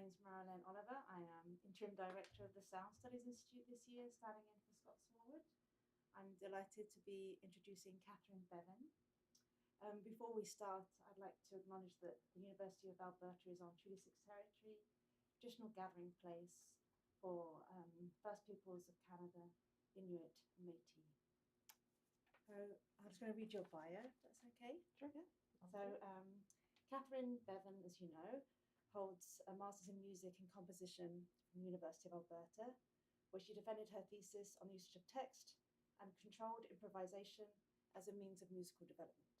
name is Marilyn Oliver. I am Interim Director of the Sound Studies Institute this year, standing in for Scott Smallwood. I'm delighted to be introducing Catherine Bevan. Before we start, I'd like to acknowledge that the University of Alberta is on Treaty 6 territory, traditional gathering place for First Peoples of Canada, Inuit, and Métis. So I'm just going to read your bio, if that's okay. Sure. Yeah. So Catherine Bevan, as you know, holds a Master's in Music and Composition from the University of Alberta, where she defended her thesis on the usage of text and controlled improvisation as a means of musical development.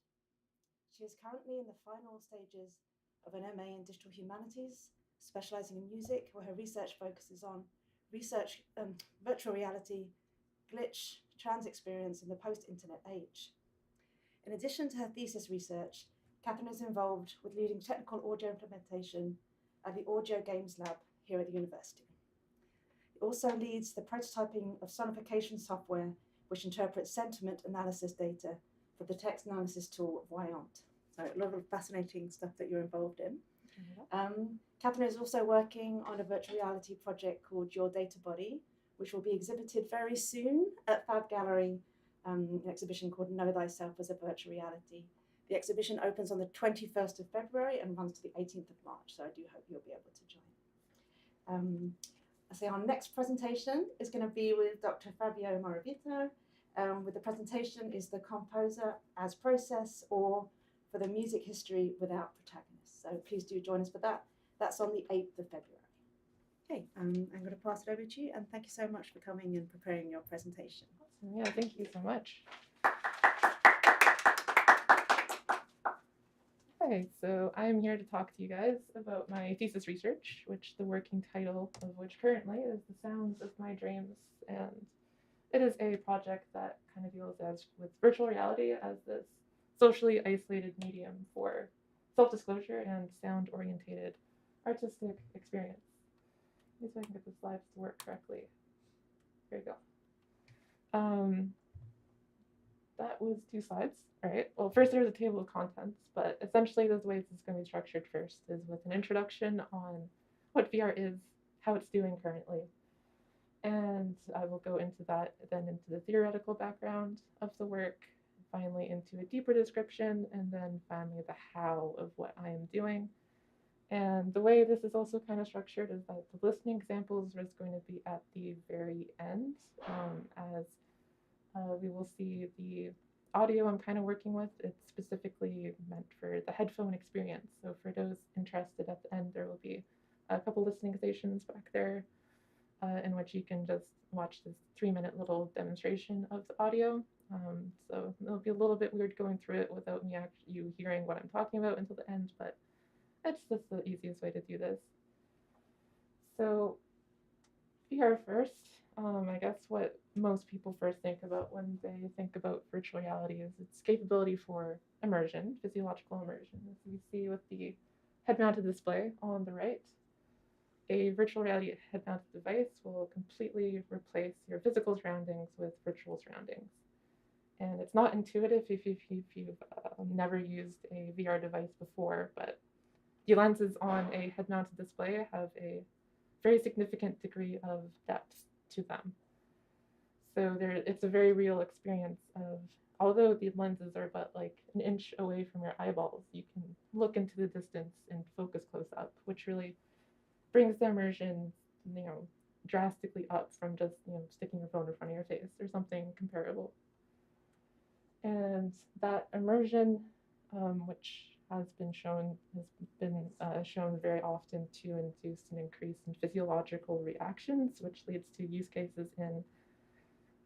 She is currently in the final stages of an MA in Digital Humanities, specializing in music, where her research focuses on virtual reality, glitch, trans experience in the post-internet age. In addition to her thesis research, Catherine is involved with leading technical audio implementation at the Audio Games Lab here at the university. It also leads the prototyping of sonification software, which interprets sentiment analysis data for the text analysis tool Voyant. So a lot of fascinating stuff that you're involved in. Catherine is also working on a virtual reality project called Your Data Body, which will be exhibited very soon at Fab Gallery, an exhibition called Know Thyself as a Virtual Reality. The exhibition opens on the 21st of February and runs to the 18th of March, so I do hope you'll be able to join. So our next presentation is going to be with Dr. Fabio Moravito. With the presentation is The Composer as Process, or for the music history without protagonists. So please do join us for that. That's on the 8th of February. Okay, I'm going to pass it over to you, and thank you so much for coming and preparing your presentation. Awesome. Yeah, thank you so much. Okay, so I'm here to talk to you guys about my thesis research, which the working title of which currently is The Sounds of My Dreams, and it is a project that kind of deals with virtual reality as this socially isolated medium for self-disclosure and sound-orientated artistic experience. Let me see if I can get the slides to work correctly. There you go. That was 2 slides. All right. Well, first there's a table of contents, but essentially the way this is going to be structured first is with an introduction on what VR is, how it's doing currently, and I will go into that, then into the theoretical background of the work, finally into a deeper description, and then finally the how of what I am doing. And the way this is also kind of structured is that the listening examples is going to be at the very end, as we will see the audio I'm kind of working with. It's specifically meant for the headphone experience. So for those interested, at the end there will be a couple listening stations back there in which you can just watch this 3-minute little demonstration of the audio. So it'll be a little bit weird going through it without you hearing what I'm talking about until the end, but it's just the easiest way to do this. So VR first. I guess what most people first think about when they think about virtual reality is its capability for immersion, physiological immersion. As you see with the head-mounted display on the right, a virtual reality head-mounted device will completely replace your physical surroundings with virtual surroundings. And it's not intuitive if you've never used a VR device before, but the lenses on a head-mounted display have a very significant degree of depth to them. So it's a very real experience of, although the lenses are but like an inch away from your eyeballs, you can look into the distance and focus close up, which really brings the immersion, drastically up from just, sticking your phone in front of your face or something comparable. And that immersion, which has been shown very often to induce an increase in physiological reactions, which leads to use cases in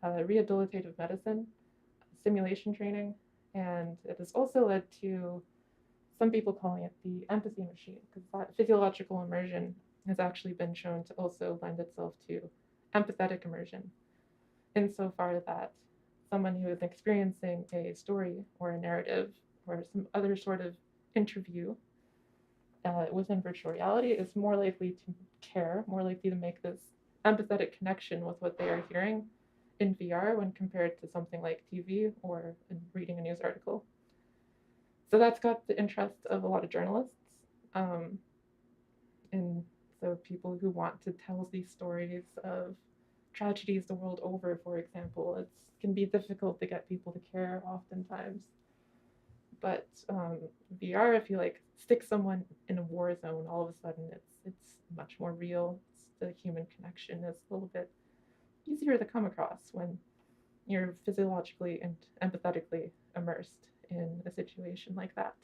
rehabilitative medicine, simulation training, and it has also led to some people calling it the empathy machine, because that physiological immersion has actually been shown to also lend itself to empathetic immersion, insofar that someone who is experiencing a story or a narrative or some other sort of interview within virtual reality is more likely to care, more likely to make this empathetic connection with what they are hearing in VR when compared to something like TV or reading a news article. So that's got the interest of a lot of journalists in So people who want to tell these stories of tragedies the world over, for example, it can be difficult to get people to care oftentimes. But VR, if you like stick someone in a war zone, all of a sudden it's much more real. The human connection is a little bit easier to come across when you're physiologically and empathetically immersed in a situation like that.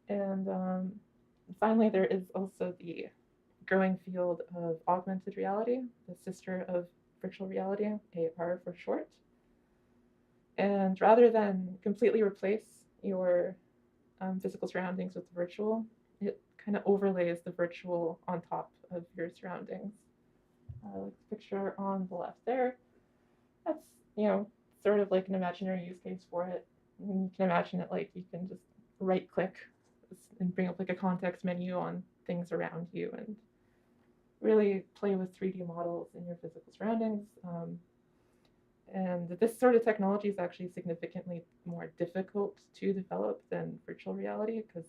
And finally, there is also the growing field of augmented reality, the sister of virtual reality, AR for short. And rather than completely replace your physical surroundings with the virtual, it kind of overlays the virtual on top of your surroundings. Like the picture on the left there, that's, sort of like an imaginary use case for it. And you can imagine it like you can just right click and bring up like a context menu on things around you and really play with 3D models in your physical surroundings. And this sort of technology is actually significantly more difficult to develop than virtual reality, because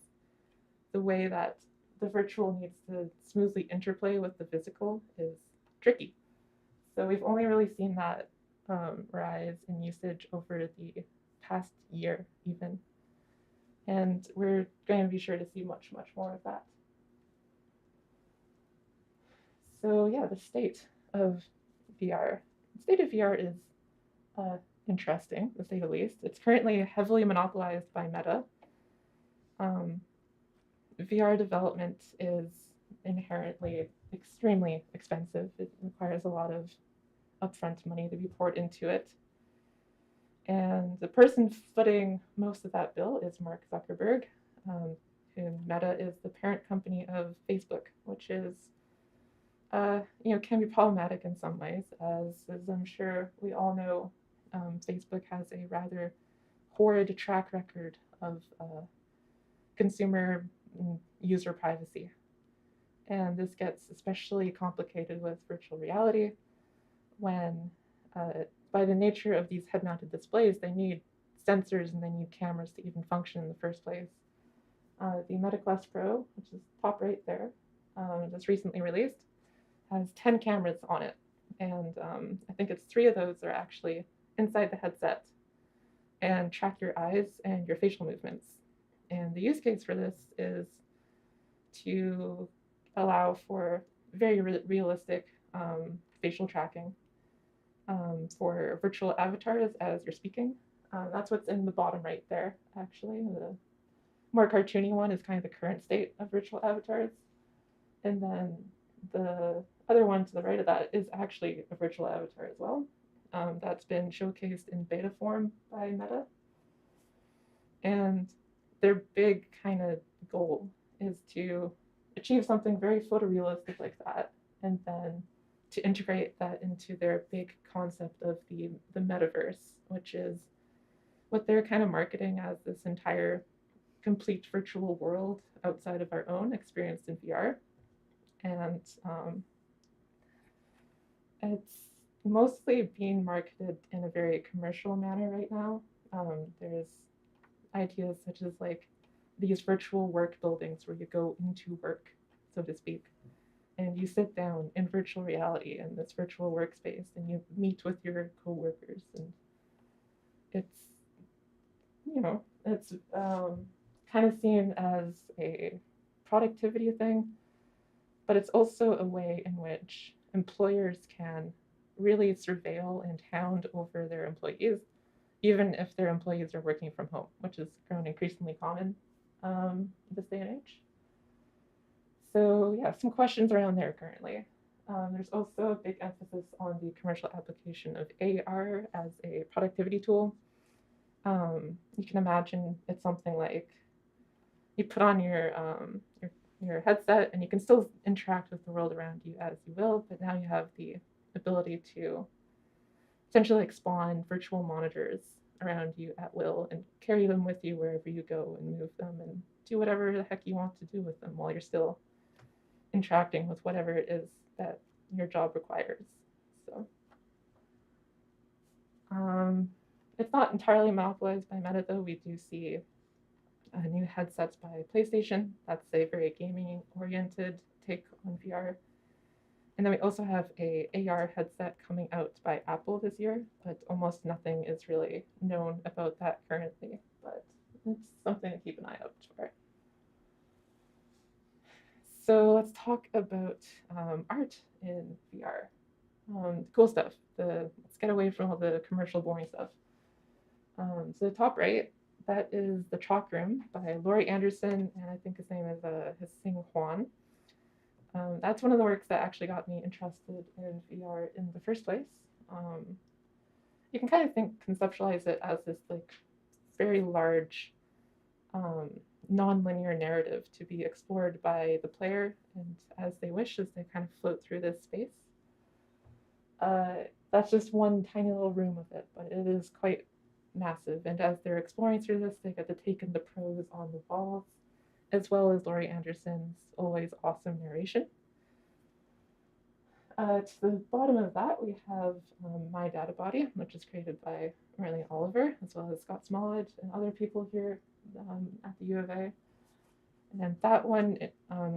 the way that the virtual needs to smoothly interplay with the physical is tricky. So we've only really seen that rise in usage over the past year even. And we're going to be sure to see much, much more of that. So yeah, the state of VR. The state of VR is interesting, to say the least. It's currently heavily monopolized by Meta. VR development is inherently extremely expensive. It requires a lot of upfront money to be poured into it. And the person footing most of that bill is Mark Zuckerberg, who Meta is the parent company of Facebook, which is, can be problematic in some ways, as I'm sure we all know. Facebook has a rather horrid track record of consumer user privacy. And this gets especially complicated with virtual reality when, by the nature of these head-mounted displays, they need sensors and they need cameras to even function in the first place. The Meta Quest Pro, which is top right there, just recently released, has 10 cameras on it. And I think it's 3 of those are actually inside the headset and track your eyes and your facial movements. And the use case for this is to allow for very realistic facial tracking for virtual avatars as you're speaking. That's what's in the bottom right there, actually. The more cartoony one is kind of the current state of virtual avatars. And then the other one to the right of that is actually a virtual avatar as well. That's been showcased in beta form by Meta. And their big kind of goal is to achieve something very photorealistic like that, and then to integrate that into their big concept of the metaverse, which is what they're kind of marketing as this entire complete virtual world outside of our own, experienced in VR. And it's mostly being marketed in a very commercial manner right now. There's ideas such as like these virtual work buildings where you go into work, so to speak, and you sit down in virtual reality in this virtual workspace and you meet with your coworkers, and it's kind of seen as a productivity thing, but it's also a way in which employers can really surveil and hound over their employees, even if their employees are working from home, which has grown increasingly common this day and age. So yeah, some questions around there currently. There's also a big emphasis on the commercial application of AR as a productivity tool. You can imagine it's something like you put on your headset and you can still interact with the world around you as you will, but now you have the ability to essentially like spawn virtual monitors around you at will and carry them with you wherever you go and move them and do whatever the heck you want to do with them while you're still interacting with whatever it is that your job requires. So it's not entirely monopolized by Meta, though. We do see new headsets by PlayStation. That's a very gaming-oriented take on VR. And then we also have a AR headset coming out by Apple this year, but almost nothing is really known about that currently. But it's something to keep an eye out for. So let's talk about art in VR. Cool stuff. Let's get away from all the commercial boring stuff. So the top right, that is The Chalk Room by Laurie Anderson, and I think his name is Hsing Huan. That's one of the works that actually got me interested in VR in the first place. You can kind of conceptualize it as this like very large, non-linear narrative to be explored by the player and as they wish as they kind of float through this space. That's just one tiny little room of it, but it is quite massive. And as they're exploring through this, they get to take in the prose on the walls, as well as Laurie Anderson's always awesome narration. To the bottom of that, we have My Data Body, which is created by Marlene Oliver, as well as Scott Smallwood and other people here at the U of A. And then that one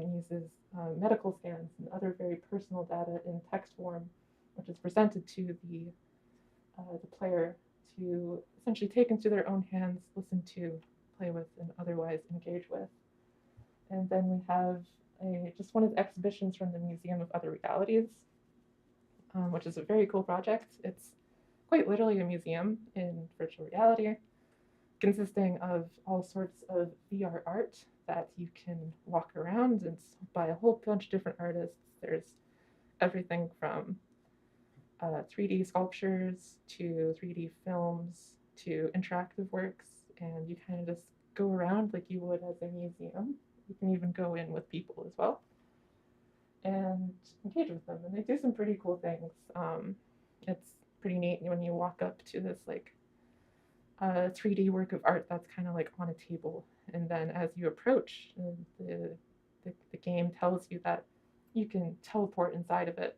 uses medical scans and other very personal data in text form, which is presented to the player to essentially take into their own hands, listen to, play with, and otherwise engage with. And then we have just one of the exhibitions from the Museum of Other Realities, which is a very cool project. It's quite literally a museum in virtual reality, consisting of all sorts of VR art that you can walk around and by a whole bunch of different artists. There's everything from 3D sculptures to 3D films to interactive works, and you kind of just go around like you would as a museum. You can even go in with people as well and engage with them, and they do some pretty cool things. It's pretty neat when you walk up to this like 3D work of art that's kind of like on a table, and then as you approach, the game tells you that you can teleport inside of it.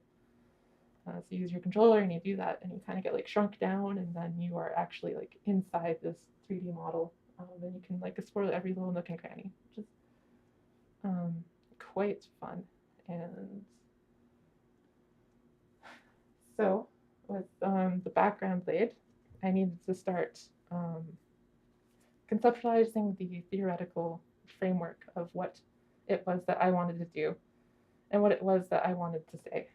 So you use your controller and you do that, and you kind of get like shrunk down, and then you are actually like inside this 3D model, and you can like explore every little nook and cranny, which is quite fun. And so with the background laid, I needed to start conceptualizing the theoretical framework of what it was that I wanted to do and what it was that I wanted to say.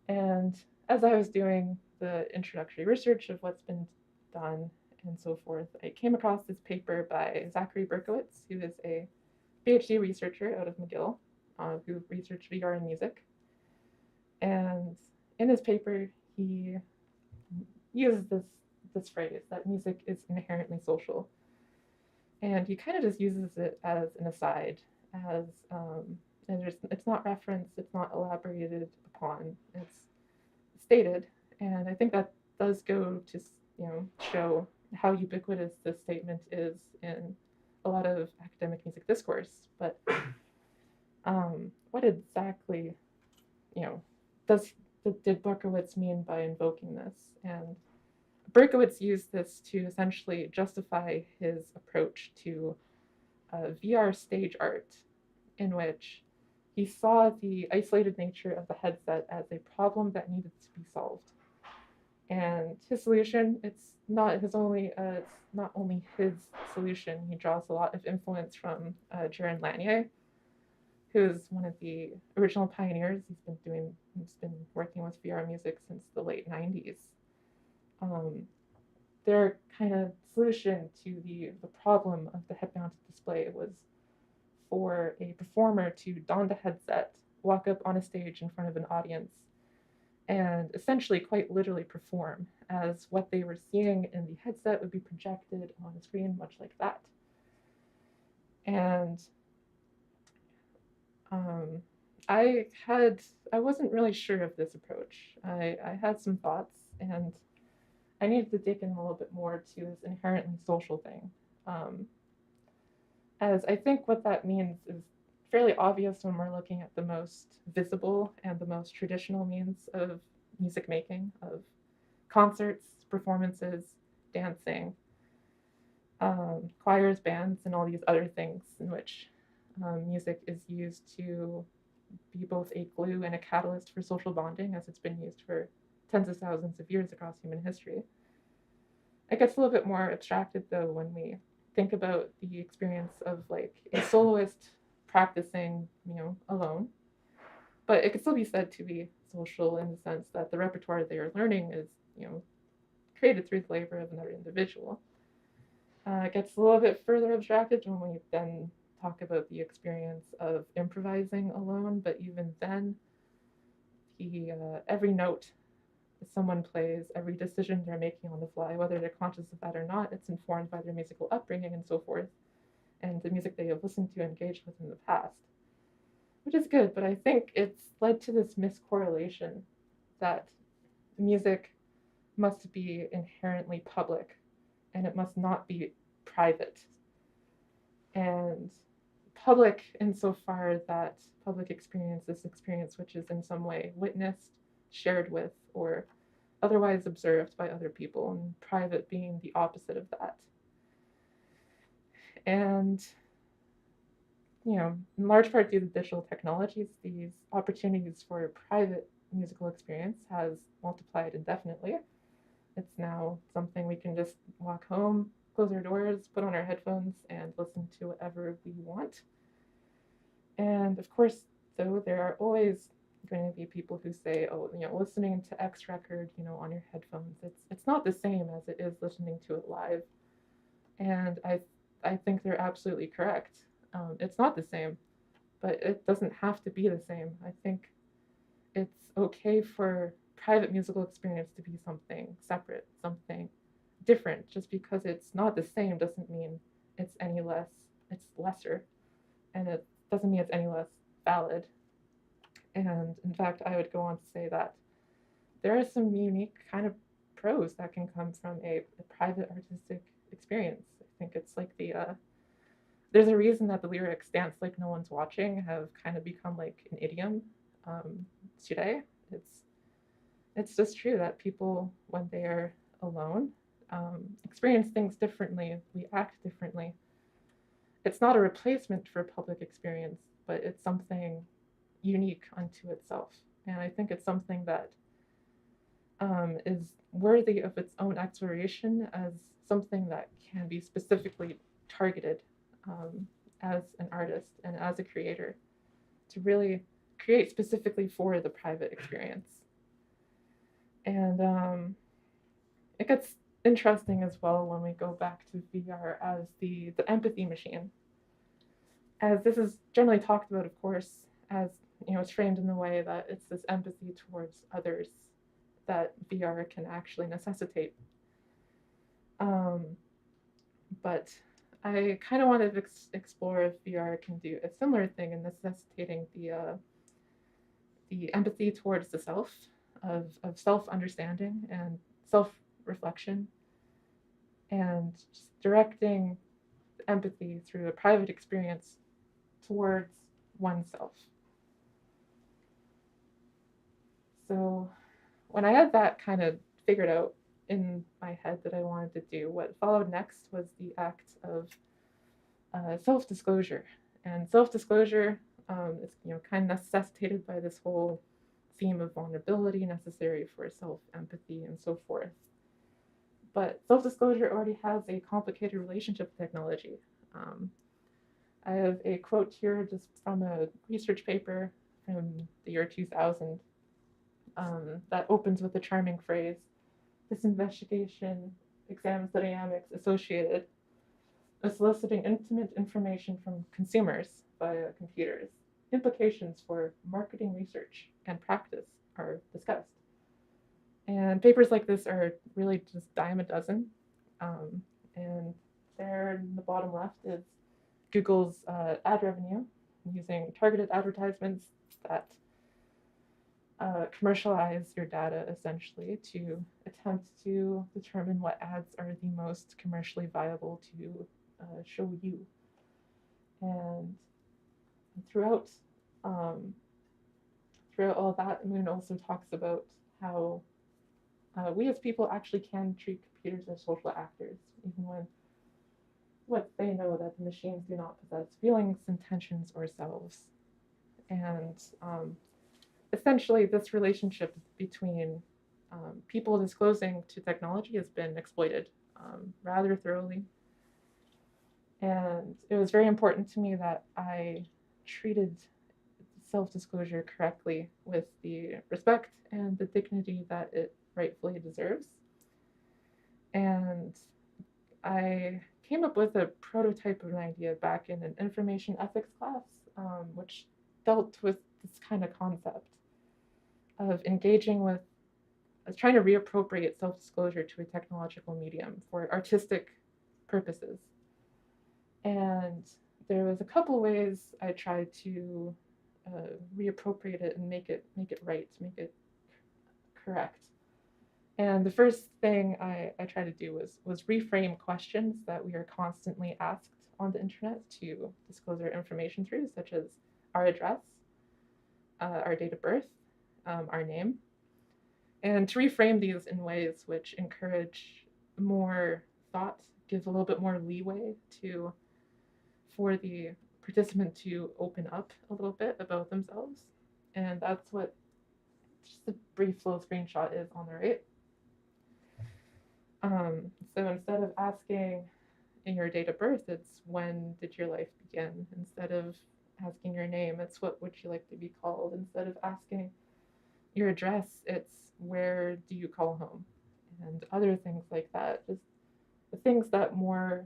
And as I was doing the introductory research of what's been done and so forth, I came across this paper by Zachary Berkowitz, who is a PhD researcher out of McGill, who researched VR and music. And in his paper, he uses this phrase that music is inherently social. And he kind of just uses it as an aside, as and it's not referenced, it's not elaborated upon, it's stated. And I think that does go to show how ubiquitous this statement is in a lot of academic music discourse. But what exactly did Berkowitz mean by invoking this? And Berkowitz used this to essentially justify his approach to VR stage art, in which he saw the isolated nature of the headset as a problem that needed to be solved. And his solution, it's not only his solution. He draws a lot of influence from Jaron Lanier, who's one of the original pioneers. He's been working with VR music since the late 90s. Their kind of solution to the problem of the head-mounted display was for a performer to don the headset, walk up on a stage in front of an audience, and essentially quite literally perform, as what they were seeing in the headset would be projected on a screen much like that. And I wasn't really sure of this approach. I had some thoughts, and I needed to dig in a little bit more to this inherently social thing. As I think what that means is fairly obvious when we're looking at the most visible and the most traditional means of music making, of concerts, performances, dancing, choirs, bands, and all these other things in which music is used to be both a glue and a catalyst for social bonding, as it's been used for tens of thousands of years across human history. It gets a little bit more abstracted though when we think about the experience of like a soloist practicing, alone. But it could still be said to be social in the sense that the repertoire they are learning is, created through the labor of another individual. It gets a little bit further abstracted when we then talk about the experience of improvising alone, but even then, every note someone plays, every decision they're making on the fly, whether they're conscious of that or not, it's informed by their musical upbringing and so forth, and the music they have listened to and engaged with in the past, which is good, but I think it's led to this miscorrelation that music must be inherently public and it must not be private. And public insofar that public experience is experience which is in some way witnessed, shared with, or otherwise observed by other people, and private being the opposite of that. And, in large part due to digital technologies, these opportunities for private musical experience has multiplied indefinitely. It's now something we can just walk home, close our doors, put on our headphones, and listen to whatever we want. And of course, though, there are always going to be people who say, oh, listening to X record, on your headphones, it's not the same as it is listening to it live. And I think they're absolutely correct. It's not the same, but it doesn't have to be the same. I think it's okay for private musical experience to be something separate, something different. Just because it's not the same doesn't mean it's any less, it's lesser. And it doesn't mean it's any less valid. And in fact, I would go on to say that there are some unique kind of pros that can come from a private artistic experience. I think it's like there's a reason that the lyrics "dance like no one's watching" have kind of become like an idiom today. It's just true that people, when they are alone, experience things differently. We act differently. It's not a replacement for public experience, but it's something unique unto itself. And I think it's something that is worthy of its own exploration as something that can be specifically targeted as an artist and as a creator to really create specifically for the private experience. And it gets interesting as well when we go back to VR as the empathy machine. As this is generally talked about, of course, as it's framed in the way that it's this empathy towards others that VR can actually necessitate. But I kind of want to explore if VR can do a similar thing in necessitating the empathy towards the self, of self-understanding and self-reflection, and just directing empathy through a private experience towards oneself. So when I had that kind of figured out in my head that I wanted to do, what followed next was the act of self-disclosure. And self-disclosure is kind of necessitated by this whole theme of vulnerability necessary for self-empathy and so forth. But self-disclosure already has a complicated relationship with technology. I have a quote here just from a research paper from the year 2000 that opens with the charming phrase, "This investigation examines the dynamics associated with soliciting intimate information from consumers via computers. Implications for marketing research and practice are discussed." And papers like this are really just dime a dozen. And there in the bottom left is Google's ad revenue using targeted advertisements that commercialize your data essentially to attempt to determine what ads are the most commercially viable to show you. And throughout all that, Moon also talks about how we as people actually can treat computers as social actors, even when what they know that the machines do not possess: feelings, intentions, or selves. And essentially, this relationship between people disclosing to technology has been exploited rather thoroughly. And it was very important to me that I treated self-disclosure correctly with the respect and the dignity that it rightfully deserves. And I came up with a prototype of an idea back in an information ethics class, which dealt with this kind of concept of engaging with, trying to reappropriate self-disclosure to a technological medium for artistic purposes. And there was a couple ways I tried to reappropriate it and make it right, make it correct. And the first thing I tried to do was reframe questions that we are constantly asked on the internet to disclose our information through, such as our address, our date of birth, our name, and to reframe these in ways which encourage more thought, give a little bit more leeway for the participant to open up a little bit about themselves. And that's what just a brief little screenshot is on the right. So instead of asking in your date of birth, it's when did your life begin? Instead of asking your name, it's what would you like to be called? Instead of asking your address, it's where do you call home? And other things like that. Just the things that more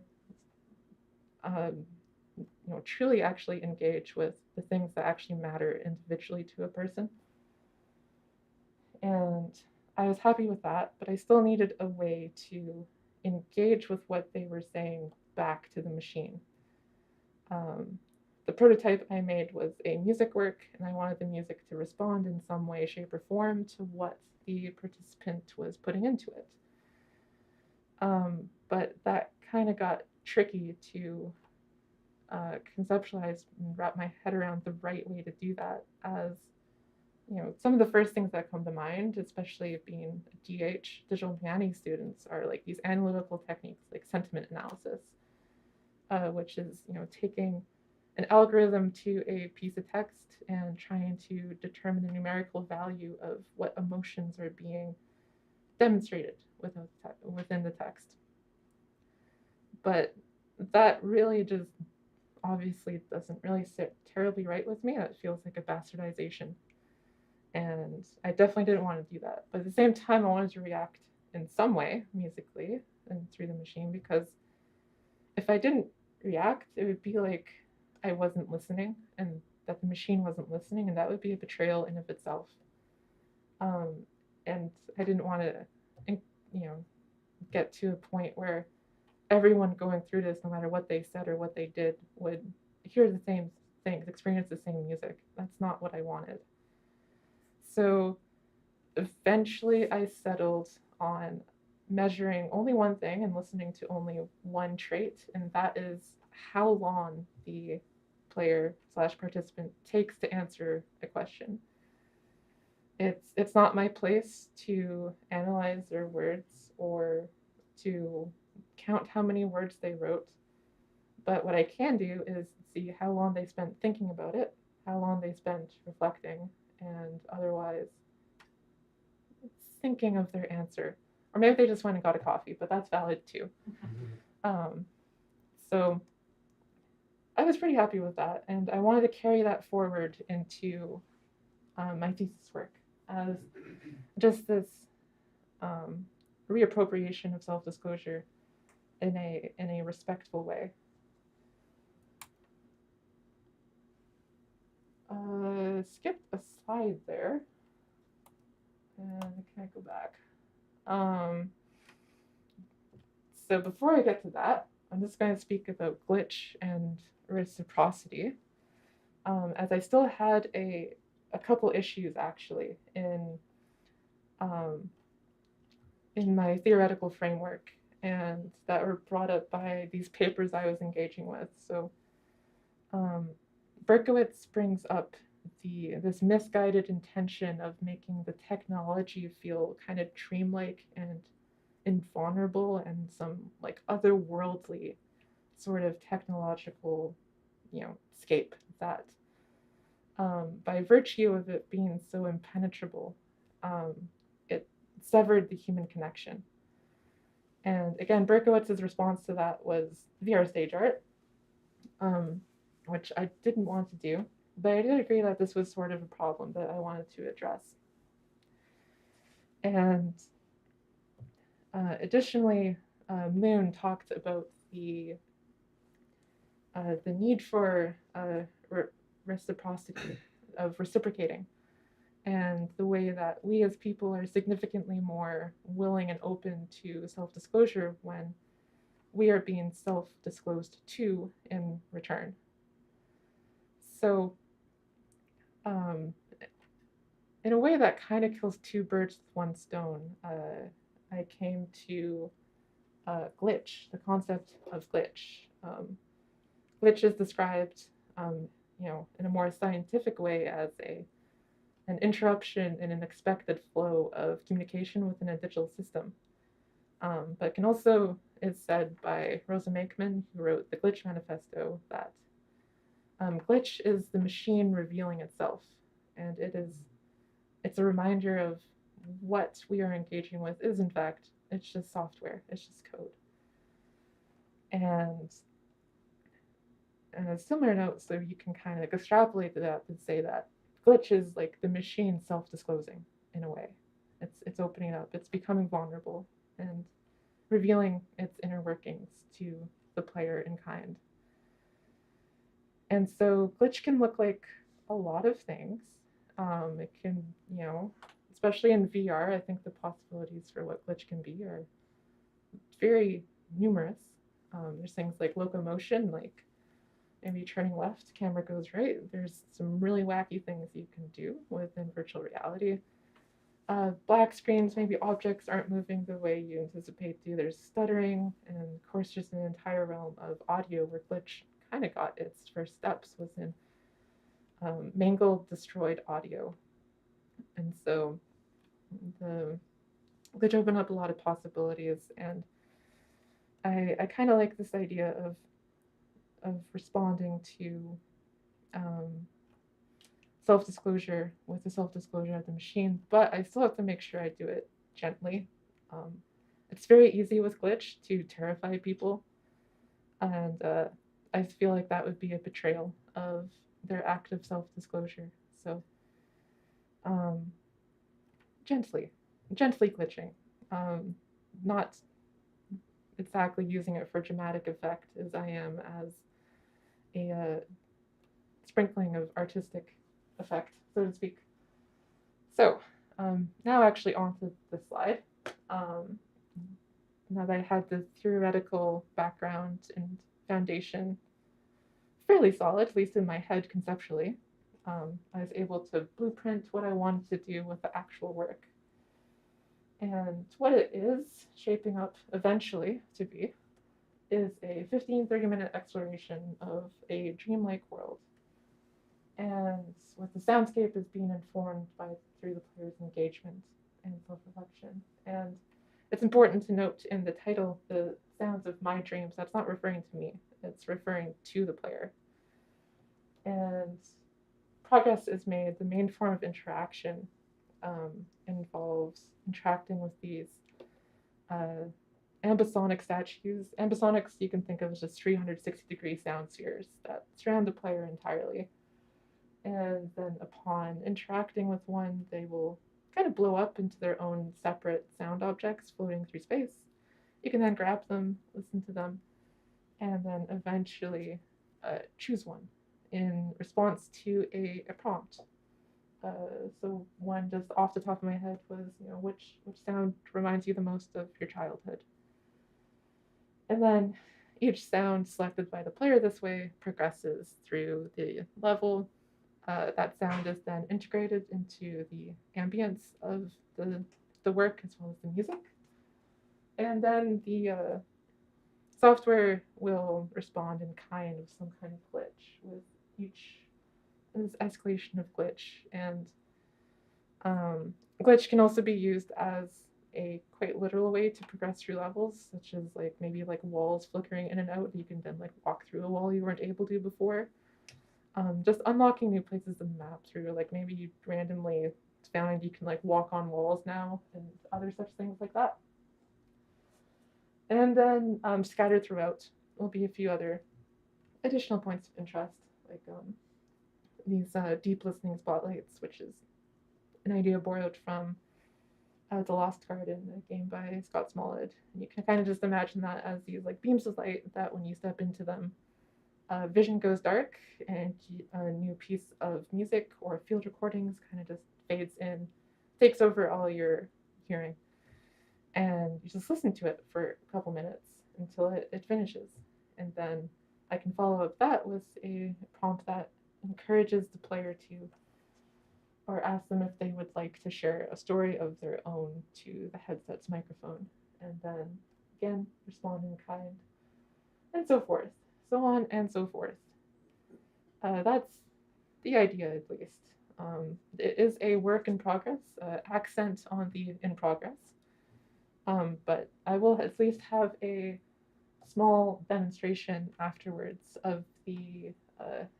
truly actually engage with the things that actually matter individually to a person. And I was happy with that, but I still needed a way to engage with what they were saying back to the machine. The prototype I made was a music work, and I wanted the music to respond in some way, shape, or form to what the participant was putting into it. But that kind of got tricky to conceptualize and wrap my head around the right way to do that, as some of the first things that come to mind, especially being DH, Digital Humanities students, are like these analytical techniques like sentiment analysis, which is taking an algorithm to a piece of text and trying to determine the numerical value of what emotions are being demonstrated within the text. But that really just obviously doesn't really sit terribly right with me. It feels like a bastardization. And I definitely didn't want to do that. But at the same time, I wanted to react in some way, musically, and through the machine, because if I didn't react, it would be like I wasn't listening and that the machine wasn't listening, and that would be a betrayal in of itself. And I didn't want to, get to a point where everyone going through this, no matter what they said or what they did, would hear the same things, experience the same music. That's not what I wanted. So eventually I settled on measuring only one thing and listening to only one trait, and that is how long the player/participant takes to answer a question. It's not my place to analyze their words or to count how many words they wrote, but what I can do is see how long they spent thinking about it, how long they spent reflecting, and otherwise thinking of their answer. Or maybe they just went and got a coffee, but that's valid too. So I was pretty happy with that, and I wanted to carry that forward into my thesis work as just this reappropriation of self-disclosure in a respectful way. Skipped a slide there. And can I go back? So before I get to that, I'm just going to speak about glitch and reciprocity, as I still had a couple issues actually in my theoretical framework, and that were brought up by these papers I was engaging with. So Berkowitz brings up this misguided intention of making the technology feel kind of dreamlike and invulnerable and some like otherworldly sort of technological, scape that, by virtue of it being so impenetrable, it severed the human connection. And again, Berkowitz's response to that was VR stage art, which I didn't want to do, but I did agree that this was sort of a problem that I wanted to address. And additionally, Moon talked about the need for reciprocity, of reciprocating, and the way that we as people are significantly more willing and open to self-disclosure when we are being self-disclosed to in return. So in a way that kind of kills two birds with one stone, I came to glitch, the concept of glitch. Glitch is described, in a more scientific way as an interruption in an expected flow of communication within a digital system. But can also, is said by Rosa Makeman, who wrote the Glitch Manifesto, that glitch is the machine revealing itself, and it's a reminder of what we are engaging with is, in fact, it's just software, it's just code. And a similar note, so you can kind of extrapolate to that and say that glitch is like the machine self-disclosing in a way. It's opening up, it's becoming vulnerable, and revealing its inner workings to the player in kind. And so glitch can look like a lot of things. It can, especially in VR, I think the possibilities for what glitch can be are very numerous. There's things like locomotion, like maybe turning left, camera goes right. There's some really wacky things you can do within virtual reality. Black screens, maybe objects aren't moving the way you anticipate to. There's stuttering, and of course just an entire realm of audio where glitch kind of got its first steps was in mangled, destroyed audio. And so the glitch opened up a lot of possibilities, and I kind of like this idea of responding to self-disclosure with the self-disclosure of the machine, but I still have to make sure I do it gently. It's very easy with glitch to terrify people, and I feel like that would be a betrayal of their act of self-disclosure. So gently glitching, not exactly using it for dramatic effect as I am as a sprinkling of artistic effect, so to speak. So now actually onto the slide. Now that I had the theoretical background and foundation fairly solid, at least in my head conceptually, I was able to blueprint what I wanted to do with the actual work. And what it is shaping up eventually to be is a 15-30-minute exploration of a dreamlike world. And with the soundscape is being informed through the player's engagement and self-reflection. And it's important to note in the title, the sounds of my dreams, that's not referring to me, it's referring to the player. And progress is made. The main form of interaction involves interacting with these ambisonic statues. Ambisonics you can think of as just 360-degree sound spheres that surround the player entirely. And then upon interacting with one, they will kind of blow up into their own separate sound objects floating through space. You can then grab them, listen to them, and then eventually choose one in response to a prompt. So one just off the top of my head was, which sound reminds you the most of your childhood? And then each sound selected by the player this way progresses through the level. That sound is then integrated into the ambience of the work as well as the music. And then the software will respond in kind of some kind of glitch with each escalation of glitch. And glitch can also be used as a quite literal way to progress through levels, such as like maybe like walls flickering in and out. You can then like walk through a wall you weren't able to before. Just unlocking new places to map through, like maybe you randomly found you can like walk on walls now and other such things like that. And then scattered throughout will be a few other additional points of interest, like these deep listening spotlights, which is an idea borrowed from The Lost Garden, a game by Scott Smallwood. And you can kind of just imagine that as these like beams of light that when you step into them, vision goes dark and a new piece of music or field recordings kind of just fades in, takes over all your hearing. And you just listen to it for a couple minutes until it finishes. And then I can follow up that with a prompt that encourages the player to, or ask them if they would like to share a story of their own to the headset's microphone. And then again, respond in kind, and so forth. So on and so forth. That's the idea, at least. It is a work in progress, accent on the in progress. But I will at least have a small demonstration afterwards of the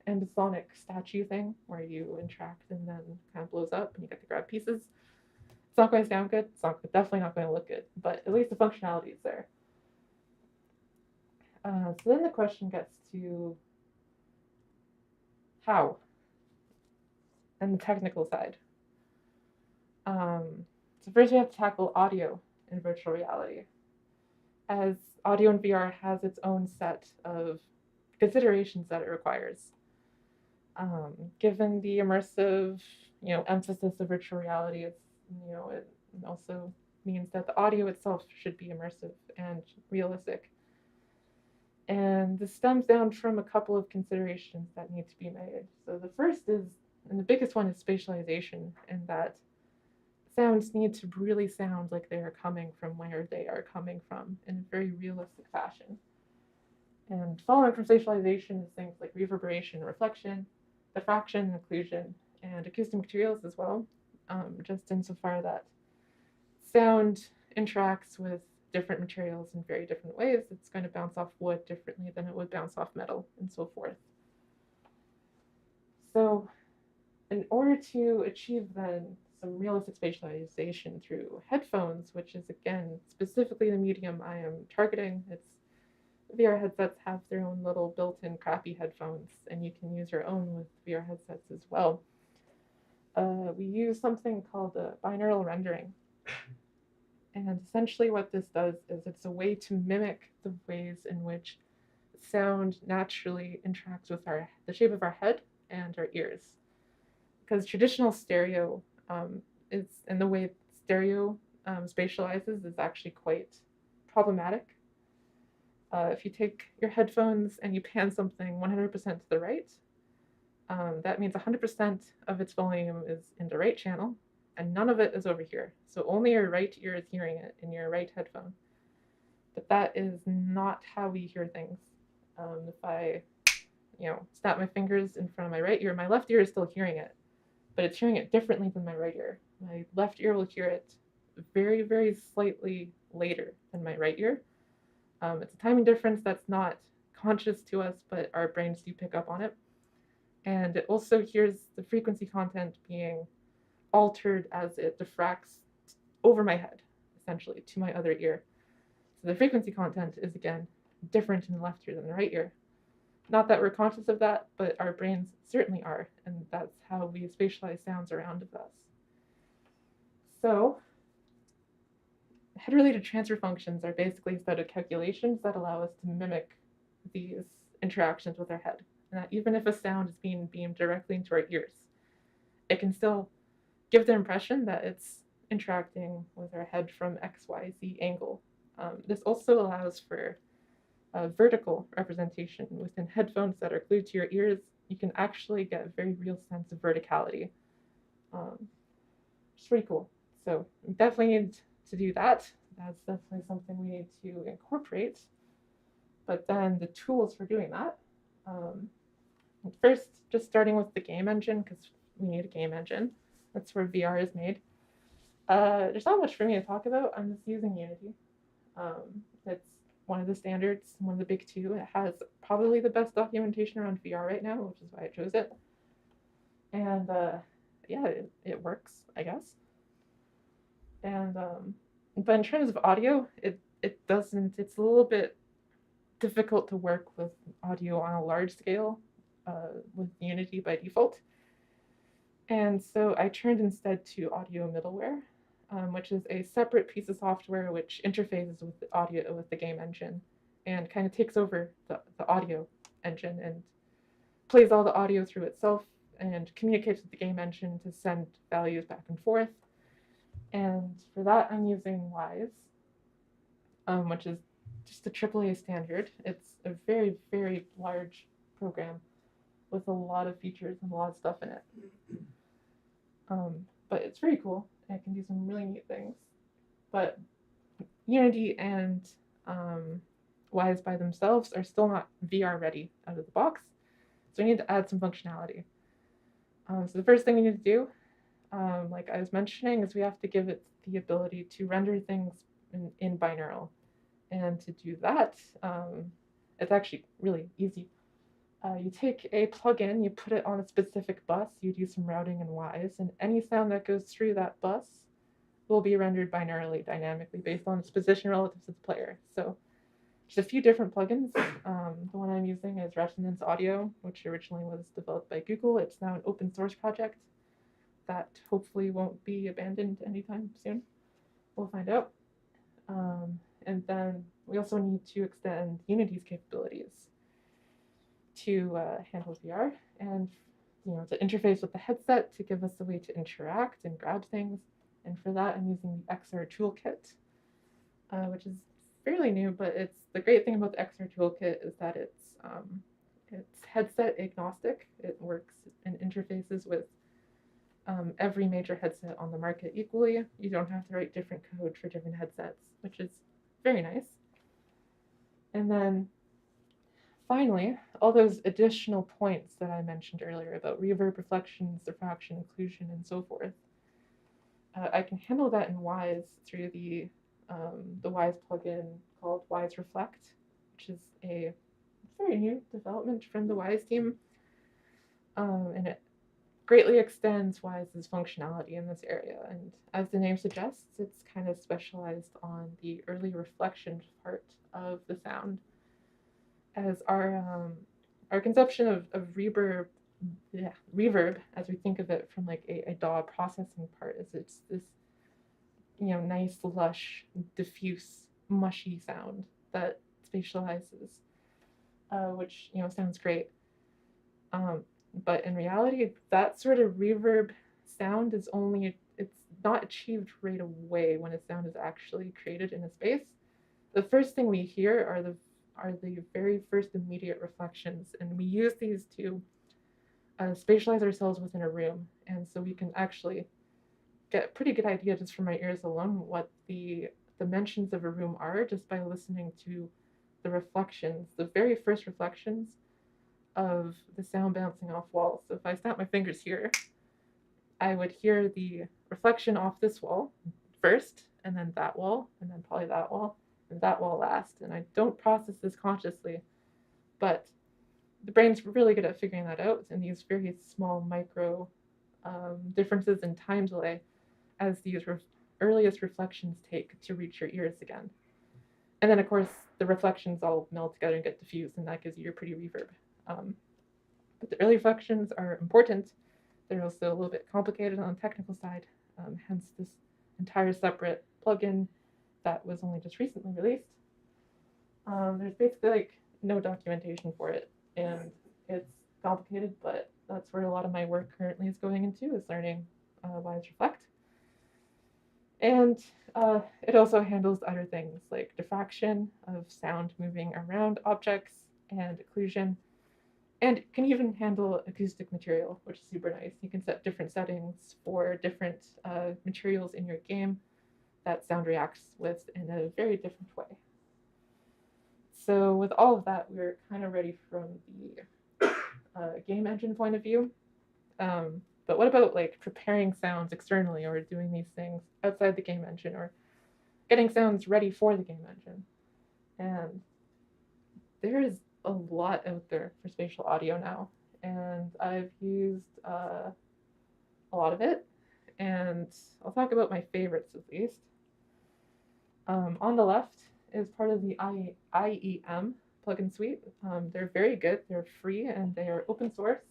ambisonic statue thing, where you interact and then kind of blows up and you get to grab pieces. It's not going to sound good. It's definitely not going to look good, but at least the functionality is there. So then the question gets to how, and the technical side. So first we have to tackle audio in virtual reality, as audio in VR has its own set of considerations that it requires. Given the immersive, emphasis of virtual reality, it also means that the audio itself should be immersive and realistic. And this stems down from a couple of considerations that need to be made. So the first is, and the biggest one, is spatialization, and that sounds need to really sound like they are coming from where they are coming from in a very realistic fashion. And following from spatialization is things like reverberation, reflection, diffraction, occlusion, and acoustic materials as well, just insofar that sound interacts with different materials in very different ways. It's going to bounce off wood differently than it would bounce off metal, and so forth. So in order to achieve then some realistic spatialization through headphones, which is again specifically the medium I am targeting, VR headsets have their own little built-in crappy headphones, and you can use your own with VR headsets as well. We use something called binaural rendering. And essentially what this does is it's a way to mimic the ways in which sound naturally interacts with the shape of our head and our ears. Because traditional stereo and the way stereo spatializes is actually quite problematic. If you take your headphones and you pan something 100% to the right, that means 100% of its volume is in the right channel, and none of it is over here. So only your right ear is hearing it in your right headphone. But that is not how we hear things. If I, snap my fingers in front of my right ear, my left ear is still hearing it, but it's hearing it differently than my right ear. My left ear will hear it very, very slightly later than my right ear. It's a timing difference that's not conscious to us, but our brains do pick up on it. And it also hears the frequency content being altered as it diffracts over my head, essentially, to my other ear. So the frequency content is, again, different in the left ear than the right ear. Not that we're conscious of that, but our brains certainly are, and that's how we spatialize sounds around us. So head-related transfer functions are basically a set of calculations that allow us to mimic these interactions with our head. And that even if a sound is being beamed directly into our ears, it can still give the impression that it's interacting with our head from XYZ angle. This also allows for vertical representation. Within headphones that are glued to your ears, you can actually get a very real sense of verticality. It's pretty cool. So we definitely need to do that. That's definitely something we need to incorporate. But then the tools for doing that. First, just starting with the game engine, because we need a game engine. That's where VR is made. There's not much for me to talk about. I'm just using Unity. It's one of the standards, one of the big two. It has probably the best documentation around VR right now, which is why I chose it. And yeah, it works, I guess. And but in terms of audio, it doesn't. It's a little bit difficult to work with audio on a large scale with Unity by default. And so I turned instead to audio middleware, which is a separate piece of software which interfaces with the audio with the game engine and kind of takes over the audio engine and plays all the audio through itself and communicates with the game engine to send values back and forth. And for that, I'm using Wise, which is just a AAA standard. It's a very, very large program with a lot of features and a lot of stuff in it. But it's very cool. It can do some really neat things. But Unity and Wise by themselves are still not VR ready out of the box. So we need to add some functionality. So the first thing we need to do, like I was mentioning, is we have to give it the ability to render things in binaural. And to do that, it's actually really easy. You take a plugin, you put it on a specific bus, you do some routing in Wise, and any sound that goes through that bus will be rendered binaurally, dynamically, based on its position relative to the player. So there's a few different plugins. The one I'm using is Resonance Audio, which originally was developed by Google. It's now an open source project that hopefully won't be abandoned anytime soon. We'll find out. And then we also need to extend Unity's capabilities to handle VR and to interface with the headset to give us a way to interact and grab things. And for that, I'm using the XR toolkit, which is fairly new, but the great thing about the XR toolkit is that it's headset agnostic. It works and interfaces with every major headset on the market equally. You don't have to write different code for different headsets, which is very nice. And then finally, all those additional points that I mentioned earlier about reverb, reflections, diffraction, occlusion, and so forth, I can handle that in Wise through the Wise plugin called Wise Reflect, which is a very new development from the Wise team, and it greatly extends Wise's functionality in this area. And as the name suggests, it's kind of specialized on the early reflection part of the sound, as our conception of reverb, as we think of it from like a DAW processing part, is it's this nice, lush, diffuse, mushy sound that spatializes, which sounds great. But in reality, that sort of reverb sound it's not achieved right away when a sound is actually created in a space. The first thing we hear are the very first immediate reflections, and we use these to spatialize ourselves within a room, and so we can actually get a pretty good idea just from my ears alone what the dimensions of a room are just by listening to the reflections, the very first reflections of the sound bouncing off walls. So if I snap my fingers here, I would hear the reflection off this wall first, and then that wall, and then probably that wall, and that wall last. And I don't process this consciously, but the brain's really good at figuring that out, and these very small micro differences in time delay as these earliest reflections take to reach your ears again. And then, of course, the reflections all meld together and get diffused, and that gives you your pretty reverb. But the early reflections are important. They're also a little bit complicated on the technical side, hence this entire separate plugin that was only just recently released. There's basically like no documentation for it, and it's complicated, but that's where a lot of my work currently is going into, is learning Wise Reflect. And it also handles other things like diffraction of sound moving around objects and occlusion, and it can even handle acoustic material, which is super nice. You can set different settings for different materials in your game that sound reacts with in a very different way. So with all of that, we're kind of ready from the game engine point of view. But what about like preparing sounds externally or doing these things outside the game engine or getting sounds ready for the game engine? And there is a lot out there for spatial audio now, and I've used a lot of it, and I'll talk about my favorites at least. On the left is part of the IEM plugin suite. They're very good, they're free, and they are open source.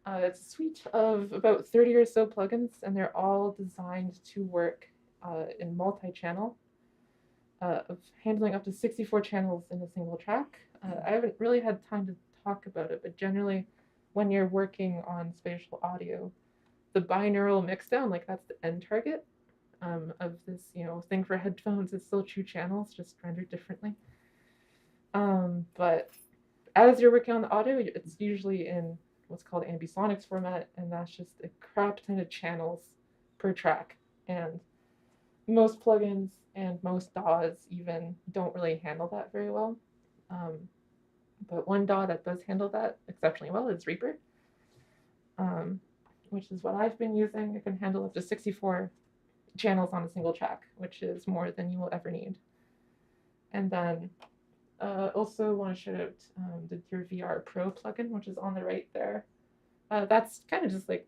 It's a suite of about 30 or so plugins, and they're all designed to work in multi-channel, of handling up to 64 channels in a single track. I haven't really had time to talk about it, but generally, when you're working on spatial audio, the binaural mixdown, like that's the end target of this, thing for headphones. It's still 2 channels, just rendered differently. But as you're working on the audio, it's usually in what's called ambisonics format, and that's just a crap ton of channels per track. And most plugins and most DAWs even don't really handle that very well. But one DAW that does handle that exceptionally well is Reaper, which is what I've been using. It can handle up to 64 channels on a single track, which is more than you will ever need. And then also want to shout out the VR Pro plugin, which is on the right there. That's kind of just like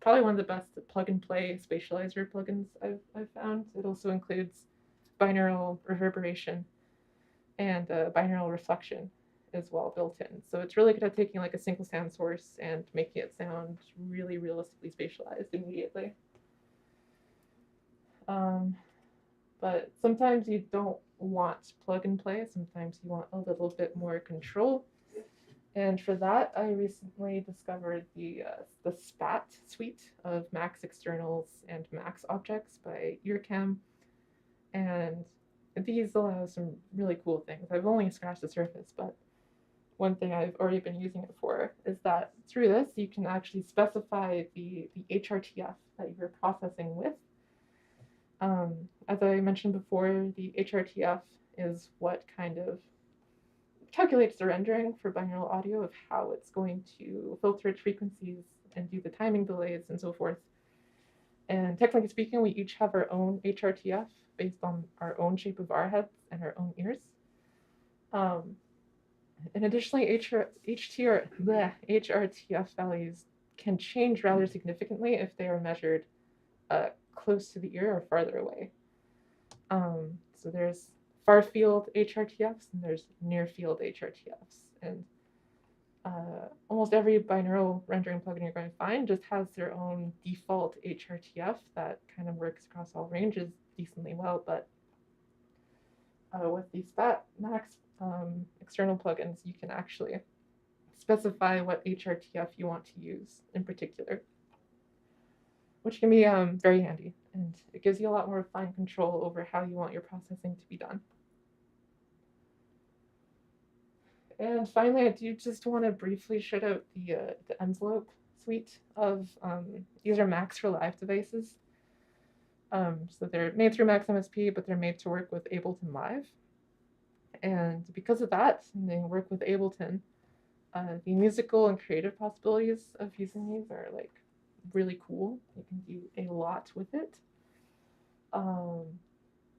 probably one of the best plug and play spatializer plugins I've found. It also includes binaural reverberation and binaural reflection as well built in. So it's really good at taking like a single sound source and making it sound really realistically spatialized immediately. But sometimes you don't want plug and play. Sometimes you want a little bit more control. And for that, I recently discovered the SPAT suite of Max externals and Max objects by Earcam. And these allow some really cool things. I've only scratched the surface, but one thing I've already been using it for is that through this, you can actually specify the HRTF that you're processing with. As I mentioned before, the HRTF is what kind of calculates the rendering for binaural audio of how it's going to filter its frequencies and do the timing delays and so forth. And technically speaking, we each have our own HRTF based on our own shape of our heads and our own ears. And additionally, HRTF values can change rather significantly if they are measured close to the ear or farther away. So there's far field HRTFs and there's near field HRTFs. And almost every binaural rendering plugin you're going to find just has their own default HRTF that kind of works across all ranges decently well. But with the SPAT Max external plugins, you can actually specify what HRTF you want to use in particular, which can be very handy, and it gives you a lot more fine control over how you want your processing to be done. And finally, I do just want to briefly shout out the envelope suite of, these are Max for Live devices. So they're made through Max MSP, but they're made to work with Ableton Live. And because of that, and they work with Ableton, the musical and creative possibilities of using these are like really cool. You can do a lot with it.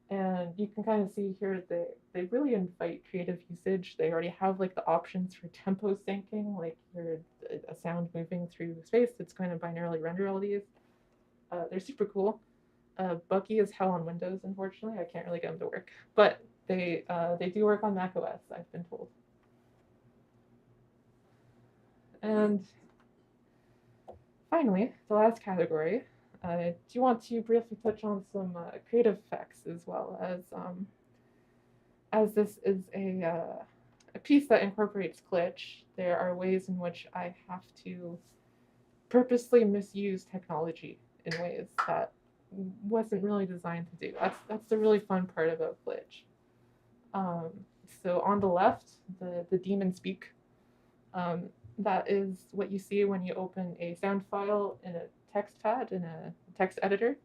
And you can kind of see here they really invite creative usage. They already have like the options for tempo syncing, like you're a sound moving through space that's going to binaurally render all these. They're super cool. Buggy as hell on Windows, unfortunately. I can't really get them to work, but they do work on Mac OS, I've been told. And finally, the last category, I do want to briefly touch on some creative effects as well, as this is a piece that incorporates glitch. There are ways in which I have to purposely misuse technology in ways that wasn't really designed to do. That's the really fun part about glitch. So on the left, the demon speak. That is what you see when you open a sound file in a text pad in a text editor.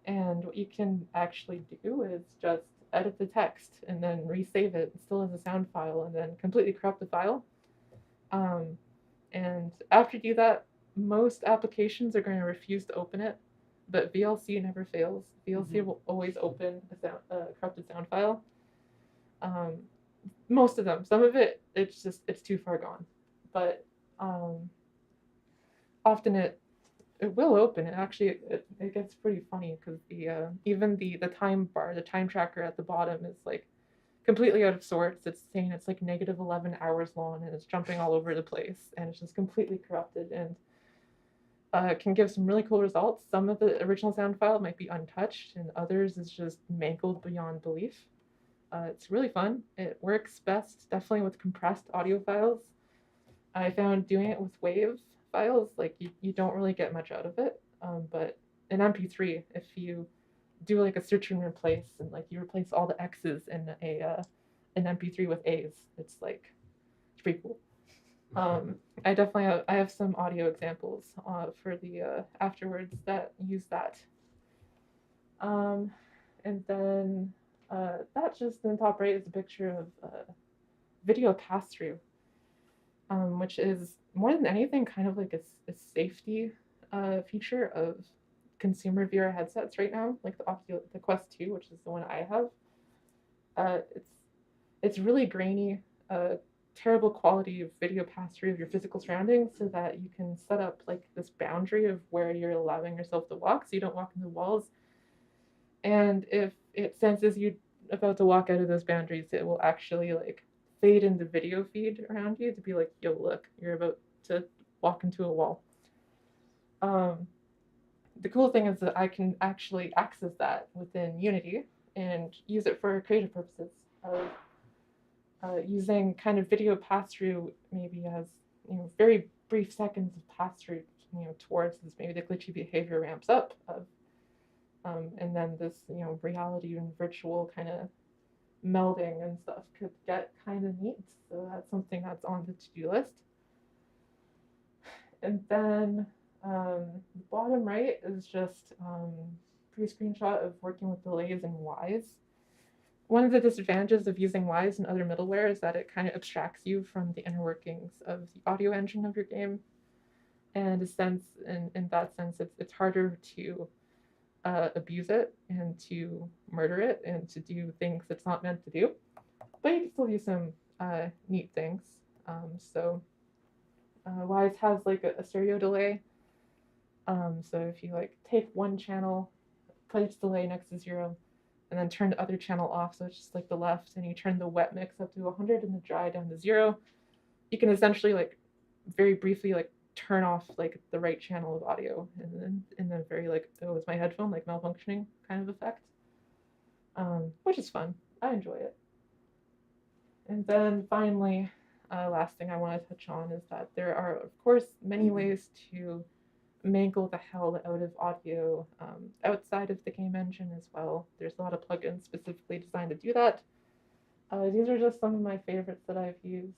And what you can actually do is just edit the text and then resave it still as a sound file and then completely corrupt the file. And after you do that, most applications are going to refuse to open it, but VLC never fails. VLC will always open a corrupted sound file. Most of them. Some of it, it's too far gone. But often it will open. It gets pretty funny because even the time bar, the time tracker at the bottom is like completely out of sorts. It's saying it's like negative 11 hours long, and it's jumping all over the place, and it's just completely corrupted, and it can give some really cool results. Some of the original sound file might be untouched, and others is just mangled beyond belief. It's really fun. It works best definitely with compressed audio files. I found doing it with WAV files, like you don't really get much out of it. But in MP3, if you do like a search and replace, and like you replace all the X's in an MP3 with A's, it's pretty cool. I have some audio examples for the afterwards that use that. And then that just in the top right is a picture of video pass-through, which is more than anything kind of like a safety feature of consumer VR headsets right now, like the Quest 2, which is the one I have. It's really grainy, terrible quality of video pass-through of your physical surroundings, so that you can set up like this boundary of where you're allowing yourself to walk, so you don't walk into walls. And if it senses you about to walk out of those boundaries, it will actually like fade in the video feed around you to be like, yo, look, you're about to walk into a wall. The cool thing is that I can actually access that within Unity and use it for creative purposes of using kind of video pass-through, maybe as very brief seconds of pass-through towards this, maybe the glitchy behavior ramps up of and then this reality and virtual kind of melding and stuff could get kind of neat. So that's something that's on the to-do list. And then the bottom right is just pre-screenshot of working with delays and Wise. One of the disadvantages of using Wise and other middleware is that it kind of abstracts you from the inner workings of the audio engine of your game. And in that sense, it's harder to abuse it and to murder it and to do things it's not meant to do. But you can still do some neat things. So Wise has like a stereo delay. So if you like take one channel, place delay next to 0, and then turn the other channel off, so it's just like the left, and you turn the wet mix up to 100 and the dry down to 0, you can essentially like very briefly like turn off like the right channel of audio, and then very like, oh, is my headphone like malfunctioning kind of effect, which is fun. I enjoy it. And then finally, last thing I want to touch on is that there are, of course, many ways to mangle the hell out of audio outside of the game engine as well. There's a lot of plugins specifically designed to do that. These are just some of my favorites that I've used.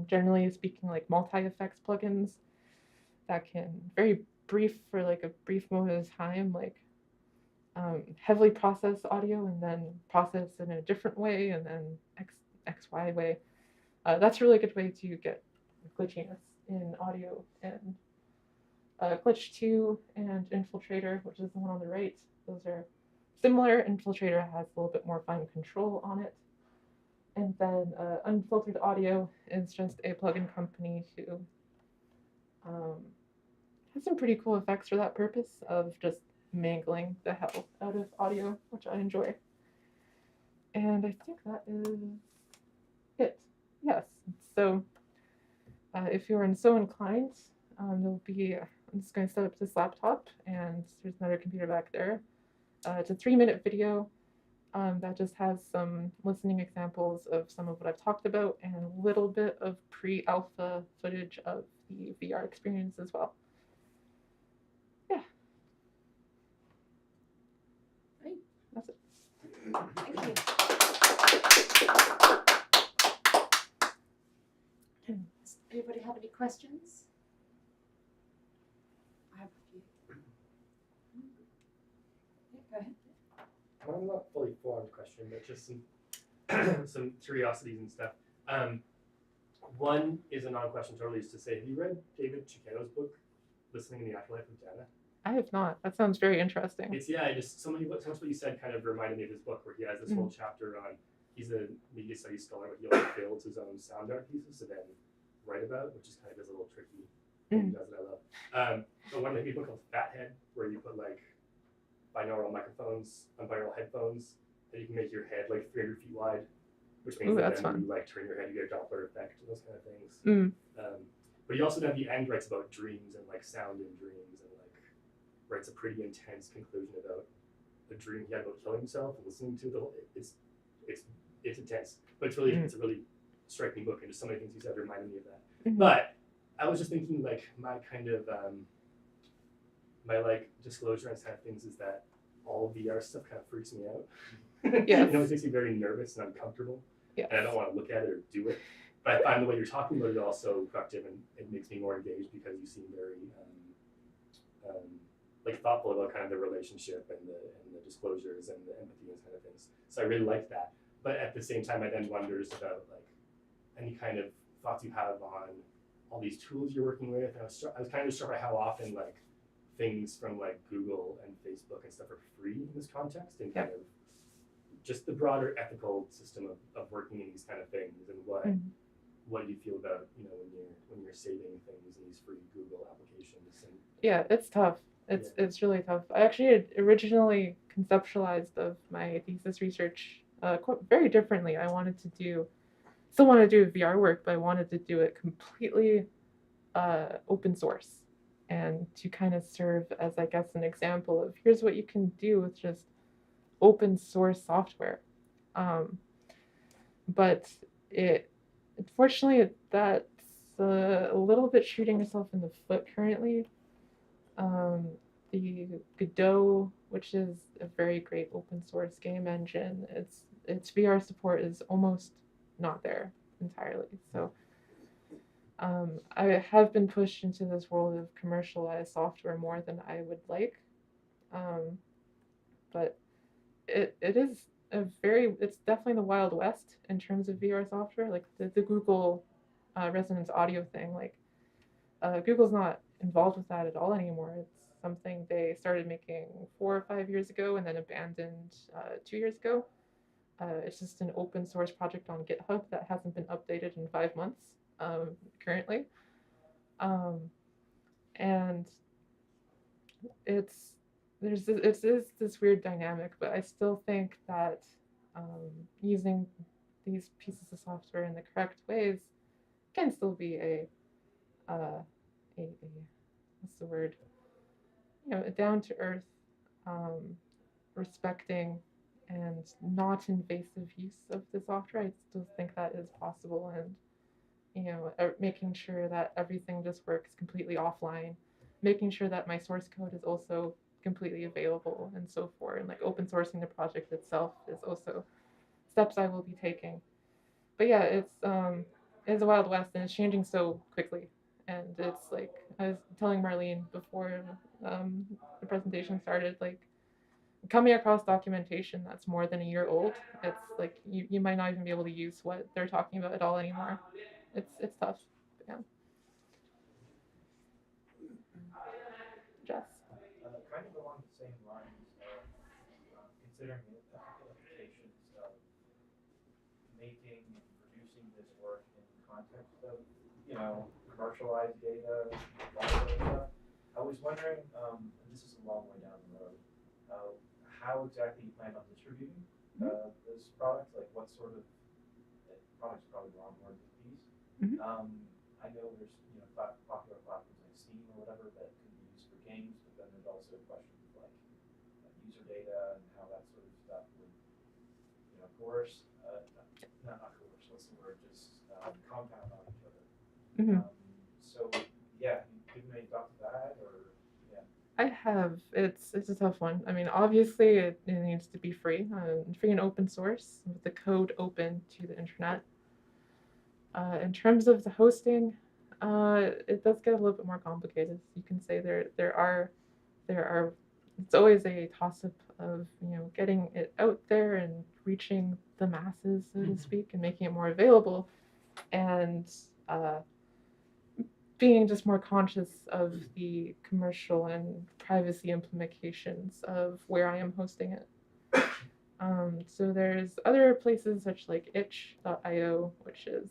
Generally speaking, like multi-effects plugins that can very brief for like a brief moment of time, like heavily process audio and then process in a different way and then XY way. That's a really good way to get glitchiness in audio. And Glitch 2 and Infiltrator, which is the one on the right, those are similar. Infiltrator has a little bit more fine control on it. And then Unfiltered Audio is just a plugin company who has some pretty cool effects for that purpose of just mangling the hell out of audio, which I enjoy. And I think that is it. Yes. So if you're so inclined, there'll be, I'm just going to set up this laptop, and there's another computer back there. It's a 3-minute video that just has some listening examples of some of what I've talked about and a little bit of pre-alpha footage of the VR experience as well. Yeah. Great. That's it. Thank you. Does anybody have any questions? I have a few. Yeah, go ahead. Well, not fully formed question, but just some some curiosities and stuff. One is a non-question totally, is to say, have you read David Chiquetto's book, Listening in the Afterlife of Dana? I have not. That sounds very interesting. It's, yeah, just so much what you said kind of reminded me of his book, where he has this whole chapter on, he's a media studies scholar, but he also builds his own sound art pieces to then write about, which is kind of his little tricky thing he does that I love. But one maybe a book called Fathead, where you put like binaural microphones on binaural headphones, and you can make your head like 300 feet wide, which means that then when you like turn your head, you get a Doppler effect and those kind of things. But he also, then at the end, writes about dreams and like sound in dreams, and like writes a pretty intense conclusion about a dream he had about killing himself and listening to the whole. It's intense, but it's really it's a really striking book, and just so many things he said reminded me of that. But I was just thinking, like, my kind of my like disclosure on kind of things is that all VR stuff kind of freaks me out. Yes. It always makes me very nervous and uncomfortable. Yes. And I don't want to look at it or do it. But I find the way you're talking about it also productive, and it makes me more engaged because you seem very like thoughtful about kind of the relationship and the disclosures and the empathy and kind of things. So I really liked that. But at the same time, I then wonders about like any kind of thoughts you have on all these tools you're working with. And I was kind of struck by how often like things from like Google and Facebook and stuff are free in this context, and kind of just the broader ethical system of working in these kind of things, and what do you feel about, you know, when you're saving things in these free Google applications? And yeah, it's tough. It's really tough. I actually had originally conceptualized of my thesis research very differently. I still wanted to do VR work, but I wanted to do it completely open source, and to kind of serve as, I guess, an example of here's what you can do with just open source software. But unfortunately, that's a little bit shooting yourself in the foot currently. The Godot, which is a very great open source game engine, its VR support is almost not there entirely. So I have been pushed into this world of commercialized software more than I would like. But it is it's definitely the Wild West in terms of VR software. Like the Google resonance audio thing, like Google's not involved with that at all anymore. It's something they started making 4 or 5 years ago and then abandoned 2 years ago. It's just an open source project on GitHub that hasn't been updated in 5 months currently. And it's this weird dynamic, but I still think that using these pieces of software in the correct ways can still be a what's the word? You know, a down to earth, respecting and not invasive use of the software. I still think that is possible, and you know, making sure that everything just works completely offline, making sure that my source code is also completely available, and so forth. And like open sourcing the project itself is also steps I will be taking. But yeah, it's a Wild West, and it's changing so quickly. And it's like I was telling Marlene before the presentation started, like coming across documentation that's more than a year old, it's like you might not even be able to use what they're talking about at all anymore. It's tough. Yeah. Jess. Kind of along the same lines of considering the ethical implications of making and producing this work in the context of, you know, commercialized data, all that stuff. I was wondering, and this is a long way down the road, how exactly you plan on distributing this product? Like, what sort of product's probably the wrong word with these. I know there's, you know, popular platforms like Steam or whatever that can be used for games, but then there's also questions like user data and how that sort of stuff would, you know, coerce, not coerce, what's the word, just compound on each other. So yeah, you given any thought to that, or yeah? I have. It's a tough one. I mean, obviously it needs to be free and open source with the code open to the internet. In terms of the hosting, it does get a little bit more complicated. You can say there are it's always a toss-up of, you know, getting it out there and reaching the masses, so to speak, and making it more available. And being just more conscious of the commercial and privacy implications of where I am hosting it. So there's other places such like itch.io, which is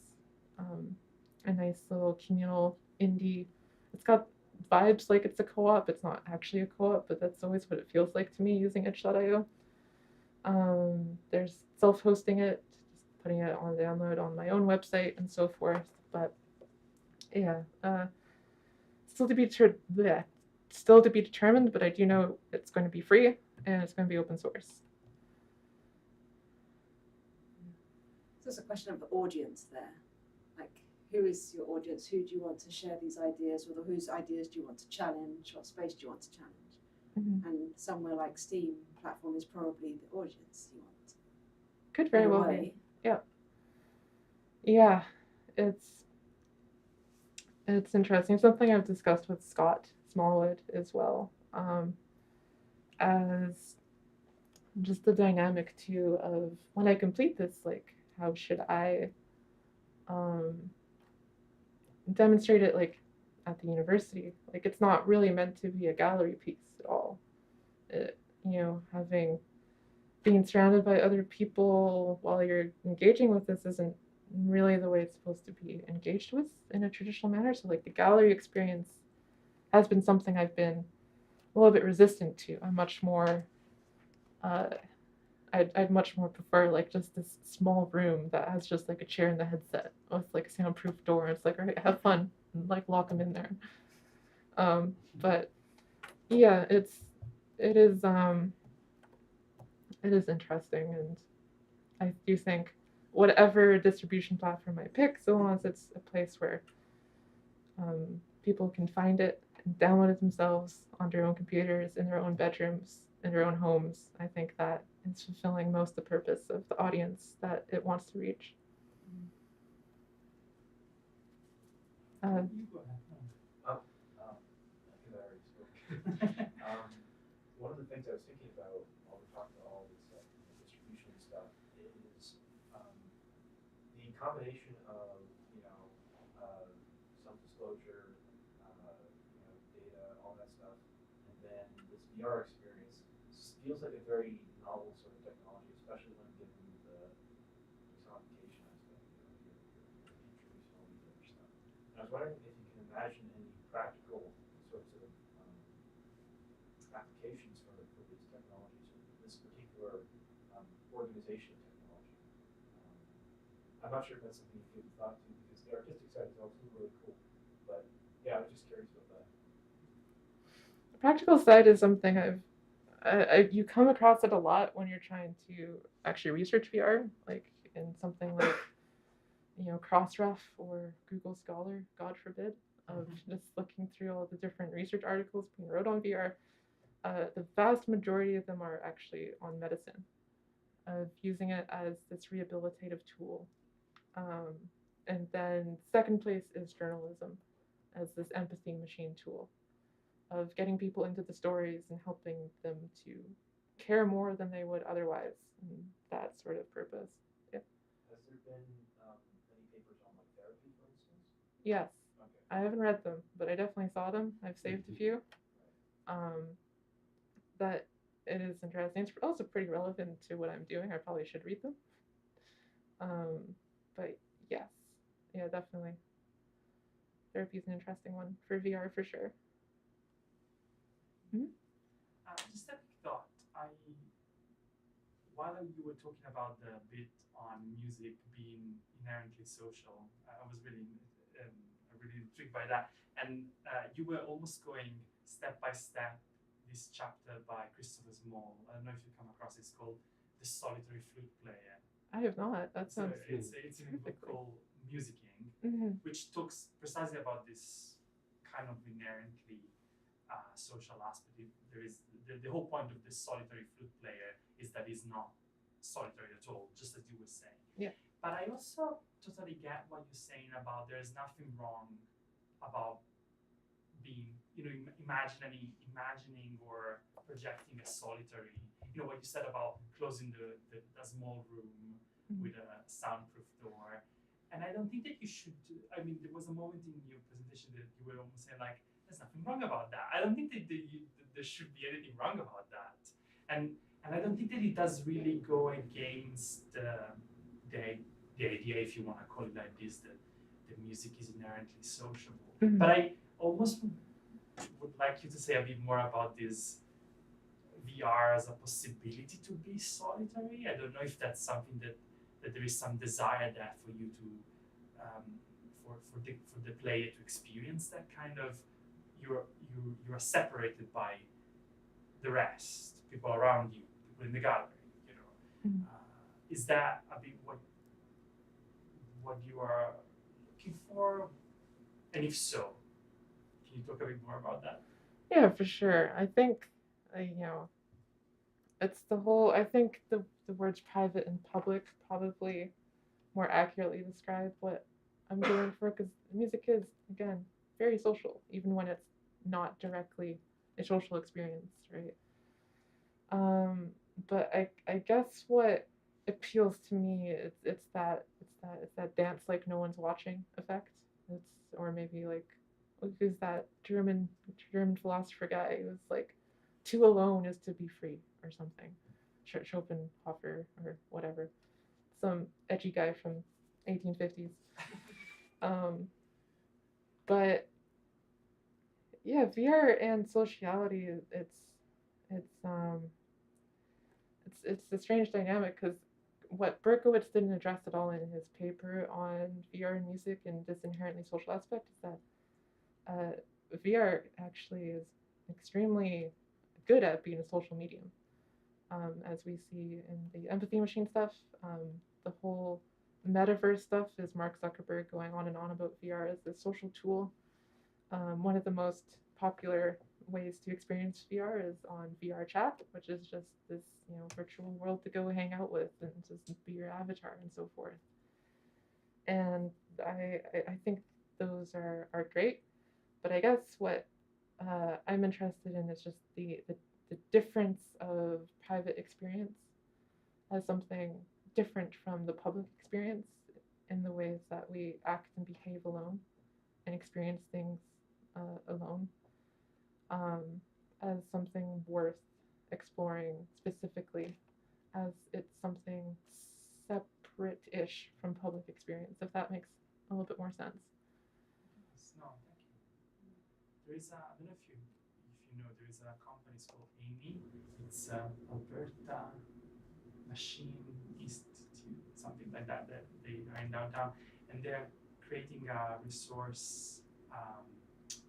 a nice little communal indie. It's got vibes like it's a co-op. It's not actually a co-op, but that's always what it feels like to me using itch.io. There's self-hosting it, just putting it on download on my own website and so forth. But yeah, still to be determined, but I do know it's going to be free and it's going to be open source. So it's a question of the audience there. Like, who is your audience? Who do you want to share these ideas with, or whose ideas do you want to challenge? What space do you want to challenge? Mm-hmm. And somewhere like Steam platform is probably the audience you want. Could very well be. Yeah, it's interesting. Something I've discussed with Scott Smallwood as well, as just the dynamic too of when I complete this, like, how should I demonstrate it, like, at the university? Like, it's not really meant to be a gallery piece at all. Being surrounded by other people while you're engaging with this isn't really the way it's supposed to be engaged with in a traditional manner. So, like, the gallery experience has been something I've been a little bit resistant to. I'm much more I'd much more prefer like just this small room that has just like a chair and the headset with like a soundproof door. It's like, all right, have fun, and like lock them in there. But yeah, it is interesting, and I do think whatever distribution platform I pick, so long as it's a place where people can find it and download it themselves on their own computers, in their own bedrooms, in their own homes, I think that it's fulfilling most the purpose of the audience that it wants to reach. You go ahead. I think I already spoke. One of the things I was thinking about while we're talking about all this distribution stuff is the combination of self-disclosure, data, all that stuff, and then this VR experience feels like a very novel sort of technology, especially when given the personification aspect. You're introducing all these other stuff. And I was wondering if you can imagine any practical sorts of applications for these technologies, or this particular organization technology. I'm not sure if that's something you give thought to, because the artistic side is also really cool. But yeah, I was just curious about that. The practical side is something you come across it a lot when you're trying to actually research VR, like in something like Crossref or Google Scholar, God forbid, of just looking through all the different research articles being wrote on VR. The vast majority of them are actually on medicine, of using it as this rehabilitative tool. And then second place is journalism, as this empathy machine tool, of getting people into the stories and helping them to care more than they would otherwise, and that sort of purpose. Yeah. Has there been any papers on like therapy, for instance? Yes. Okay. I haven't read them, but I definitely saw them. I've saved a few. That it is interesting. It's also pretty relevant to what I'm doing. I probably should read them. But yes, yeah, definitely. Therapy is an interesting one for VR for sure. Mm-hmm. Just a quick thought. While you were talking about the bit on music being inherently social, I was really intrigued by that. And you were almost going step by step this chapter by Christopher Small. I don't know if you come across it. It's called The Solitary Flute Player. I have not. That sounds it's in a book called Musicking, which talks precisely about this kind of inherently social aspect. There is the whole point of this solitary flute player is that he's not solitary at all, just as you were saying. Yeah. But I also totally get what you're saying about there's nothing wrong about being, imagining or projecting a solitary. What you said about closing the small room with a soundproof door. and I don't think that you should. I mean, there was a moment in your presentation that you were almost saying like, "There's nothing wrong about that." I don't think that there should be anything wrong about that, and I don't think that it does really go against the idea, if you want to call it like this, that the music is inherently sociable. But I almost would like you to say a bit more about this VR as a possibility to be solitary. I don't know if that's something that there is some desire there for you to for the player to experience that kind of you are separated by the rest, people around you, people in the gallery. You know, is that a bit what you are looking for? And if so, can you talk a bit more about that? Yeah, for sure. I think, it's the whole, I think the words private and public probably more accurately describe what I'm going for, because music is, again, very social, even when it's not directly a social experience, right? But I guess what appeals to me it's that dance like no one's watching effect. Or maybe like, who's that German philosopher guy who was like, to alone is to be free or something, Schopenhauer or whatever, some edgy guy from 1850s. But yeah, VR and sociality, it's a strange dynamic, because what Berkowitz didn't address at all in his paper on VR and music and this inherently social aspect is that VR actually is extremely good at being a social medium, as we see in the empathy machine stuff. The whole metaverse stuff is Mark Zuckerberg going on and on about VR as a social tool. One of the most popular ways to experience VR is on VR chat, which is just this virtual world to go hang out with and just be your avatar and so forth. And I think those are great, but I guess what I'm interested in is just the difference of private experience as something different from the public experience in the ways that we act and behave alone and experience things alone, as something worth exploring specifically, as it's something separate-ish from public experience, if that makes a little bit more sense. No, thank you. There is I don't know if you know, there is a company called Amy. It's Alberta Machine Institute, something like that, that they are in downtown, and they're creating a resource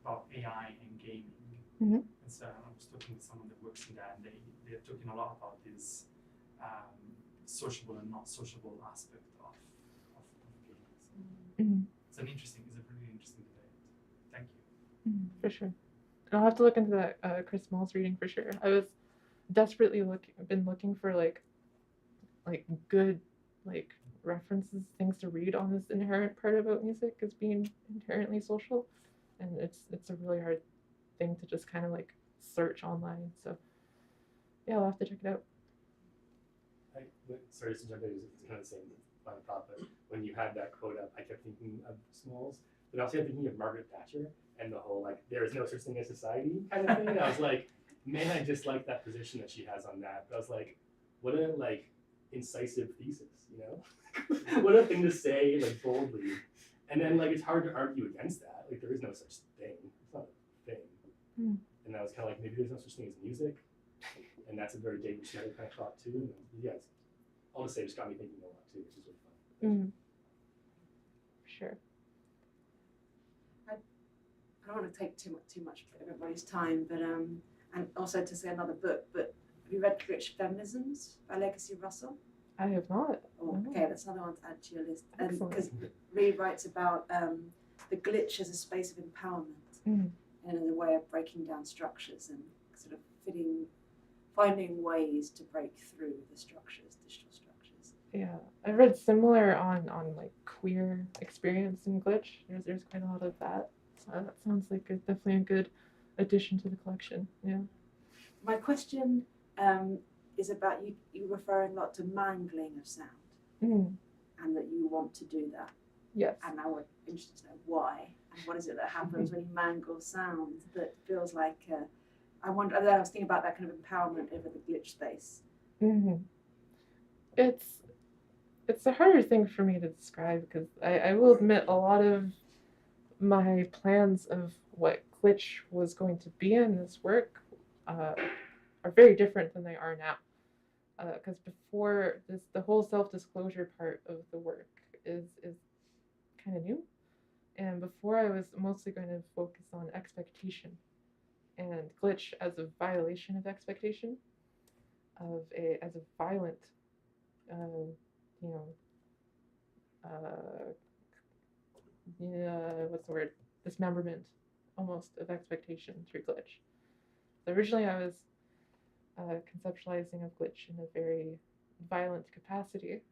about AI and gaming. And so I was talking with someone that works in that, and they're talking a lot about this sociable and not sociable aspect of games. It's a really interesting debate. Thank you. For sure. And I'll have to look into that Chris Moll's reading for sure. I was desperately looking for like good references, things to read on this inherent part about music as being inherently social, and it's a really hard thing to just kind of like search online. So yeah, I'll have to check it out. Sorry to jump in, it's kind of the same thought, but when you had that quote up, I kept thinking of Smalls, but also thinking of Margaret Thatcher and the whole like there is no such thing as society kind of thing. And I was like, man, I just like that position that she has on that. But I was like, what a incisive thesis, what a thing to say boldly. And then it's hard to argue against that. There is no such thing. It's not a thing. And I was kind of like, maybe there's no such thing as music. And that's a very David Schneider kind of thought too. And yeah, all to say, just got me thinking a lot too, which is really fun. Sure. I don't want to take too much of everybody's time, but and also to say another book. But have you read Glitch Feminisms by Legacy Russell? I have not. Oh, okay, that's another one to add to your list. And because Reed writes about the glitch as a space of empowerment and as a way of breaking down structures and sort of finding ways to break through the structures, digital structures. Yeah, I've read similar on queer experience in Glitch. There's quite a lot of that. That sounds like definitely a good addition to the collection. Yeah. My question is about you referring a lot to mangling of sound, and that you want to do that. Yes. And now we're interested to know why, and what is it that happens when you mangle sound that feels like, I was thinking about that kind of empowerment over the glitch space. It's a harder thing for me to describe because I will admit a lot of my plans of what glitch was going to be in this work are very different than they are now. Because before this, the whole self-disclosure part of the work is kind of new, and before I was mostly going to focus on expectation and glitch as a violation of expectation, as a violent, what's the word? Dismemberment, almost, of expectation through glitch. So originally I was conceptualizing of glitch in a very violent capacity,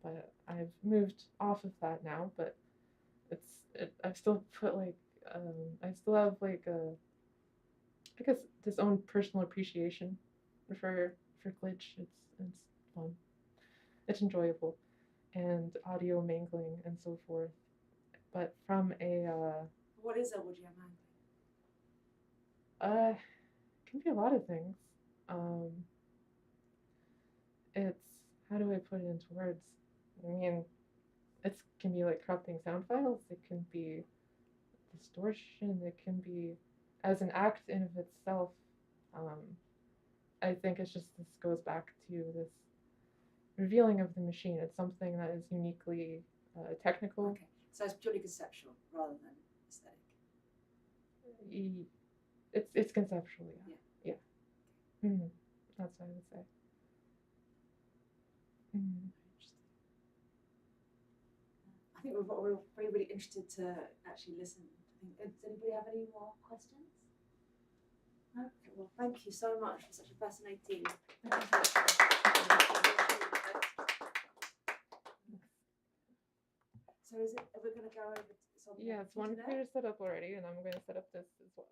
but I've moved off of that now. But I've still put I still have I guess this own personal appreciation for glitch. It's fun, it's enjoyable, and audio mangling and so forth. But from a What is audio mangling? it can be a lot of things. It's, how do I put it into words? I mean, it can be like corrupting sound files. It can be distortion. It can be, as an act in of itself. I think it's just, this goes back to this revealing of the machine. It's something that is uniquely technical. Okay, so it's purely conceptual rather than aesthetic. It's conceptual, yeah. That's what I would say. I think we're really interested to actually listen. Does anybody have any more questions? No? Okay, well, thank you so much for such a fascinating So are we going to go over? Yeah, it's one computer set up already, and I'm going to set up this as well.